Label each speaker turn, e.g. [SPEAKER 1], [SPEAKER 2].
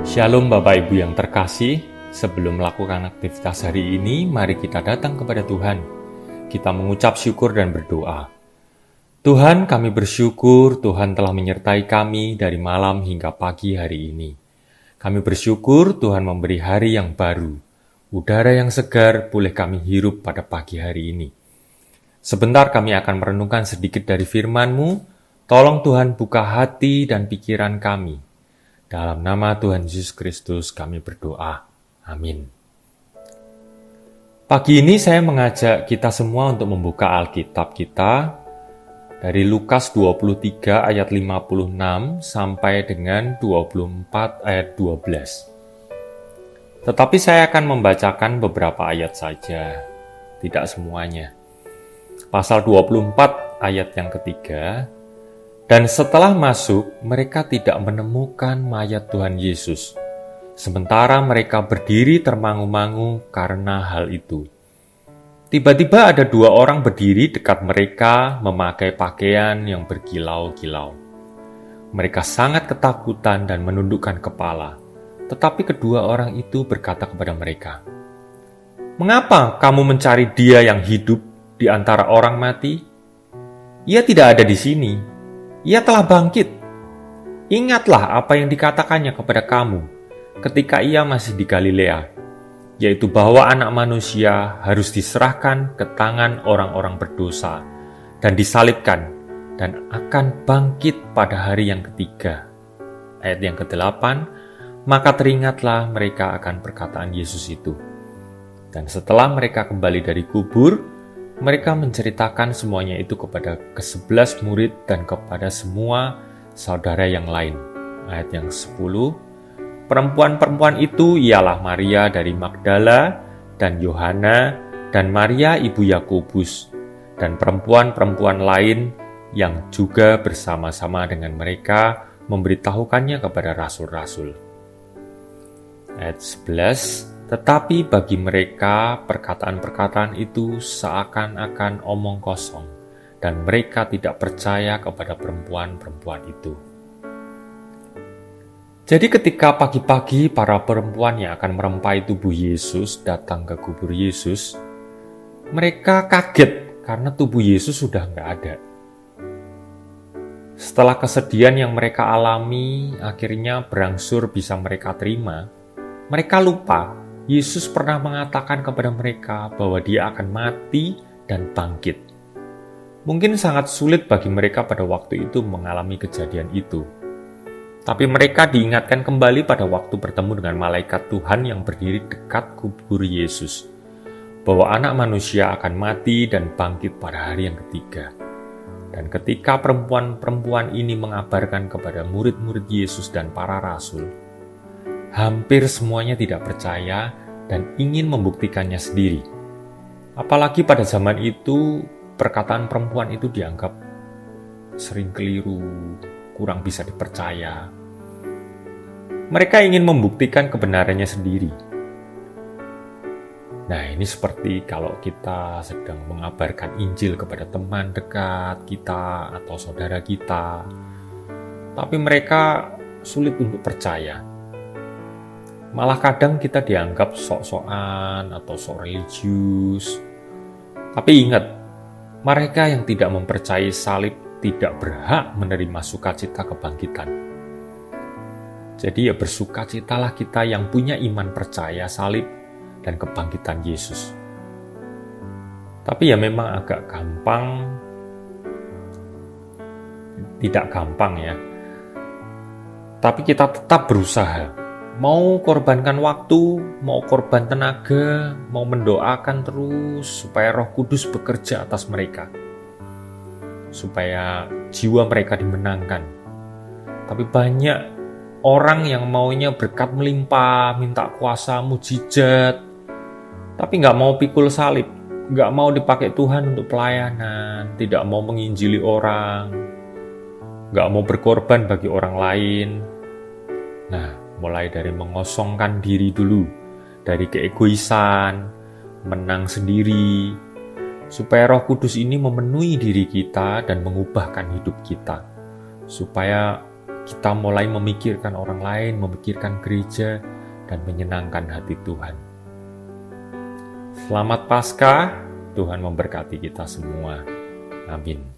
[SPEAKER 1] Shalom Bapak Ibu yang terkasih, sebelum melakukan aktivitas hari ini, mari kita datang kepada Tuhan. Kita mengucap syukur dan berdoa. Tuhan, kami bersyukur Tuhan telah menyertai kami dari malam hingga pagi hari ini. Kami bersyukur Tuhan memberi hari yang baru. Udara yang segar boleh kami hirup pada pagi hari ini. Sebentar kami akan merenungkan sedikit dari firman-Mu. Tolong Tuhan buka hati dan pikiran kami. Dalam nama Tuhan Yesus Kristus kami berdoa. Amin. Pagi ini saya mengajak kita semua untuk membuka Alkitab kita dari Lukas 23 ayat 56 sampai dengan 24 ayat 12. Tetapi saya akan membacakan beberapa ayat saja, tidak semuanya. Pasal 24 ayat yang ketiga. Dan setelah masuk, mereka tidak menemukan mayat Tuhan Yesus. Sementara mereka berdiri termangu-mangu karena hal itu. Tiba-tiba ada dua orang berdiri dekat mereka memakai pakaian yang berkilau-kilau. Mereka sangat ketakutan dan menundukkan kepala. Tetapi kedua orang itu berkata kepada mereka, "Mengapa kamu mencari Dia yang hidup di antara orang mati? Ia tidak ada di sini. Ia telah bangkit. Ingatlah apa yang dikatakannya kepada kamu ketika ia masih di Galilea, yaitu bahwa Anak Manusia harus diserahkan ke tangan orang-orang berdosa dan disalibkan dan akan bangkit pada hari yang ketiga." Ayat yang ke-8, maka teringatlah mereka akan perkataan Yesus itu. Dan setelah mereka kembali dari kubur, mereka menceritakan semuanya itu kepada ke-11 murid dan kepada semua saudara yang lain. Ayat yang 10, perempuan-perempuan itu ialah Maria dari Magdala dan Yohana dan Maria ibu Yakobus dan perempuan-perempuan lain yang juga bersama-sama dengan mereka memberitahukannya kepada rasul-rasul. Ayat 11, tetapi bagi mereka perkataan-perkataan itu seakan-akan omong kosong, dan mereka tidak percaya kepada perempuan-perempuan itu. Jadi ketika pagi-pagi para perempuan yang akan merempai tubuh Yesus datang ke kubur Yesus, mereka kaget karena tubuh Yesus sudah nggak ada. Setelah kesedihan yang mereka alami akhirnya berangsur bisa mereka terima, mereka lupa Yesus pernah mengatakan kepada mereka bahwa Dia akan mati dan bangkit. Mungkin sangat sulit bagi mereka pada waktu itu mengalami kejadian itu. Tapi mereka diingatkan kembali pada waktu bertemu dengan malaikat Tuhan yang berdiri dekat kubur Yesus, bahwa Anak Manusia akan mati dan bangkit pada hari yang ketiga. Dan ketika perempuan-perempuan ini mengabarkan kepada murid-murid Yesus dan para rasul, hampir semuanya tidak percaya dan ingin membuktikannya sendiri. Apalagi pada zaman itu, perkataan perempuan itu dianggap sering keliru, kurang bisa dipercaya. Mereka ingin membuktikan kebenarannya sendiri. Nah, ini seperti kalau kita sedang mengabarkan Injil kepada teman dekat kita atau saudara kita, tapi mereka sulit untuk percaya. Malah kadang kita dianggap sok-sokan atau sok religius. Tapi ingat, mereka yang tidak mempercayai salib tidak berhak menerima sukacita kebangkitan. Jadi bersukacitalah kita yang punya iman percaya salib dan kebangkitan Yesus. Tapi memang agak gampang, tidak gampang ya. Tapi kita tetap berusaha. Mau korbankan waktu, mau korban tenaga, mau mendoakan terus supaya Roh Kudus bekerja atas mereka. Supaya jiwa mereka dimenangkan. Tapi banyak orang yang maunya berkat melimpah, minta kuasa, mujizat, tapi nggak mau pikul salib, nggak mau dipakai Tuhan untuk pelayanan, tidak mau menginjili orang, nggak mau berkorban bagi orang lain. Nah, mulai dari mengosongkan diri dulu, dari keegoisan, menang sendiri, supaya Roh Kudus ini memenuhi diri kita dan mengubahkan hidup kita, supaya kita mulai memikirkan orang lain, memikirkan gereja, dan menyenangkan hati Tuhan. Selamat Paskah, Tuhan memberkati kita semua. Amin.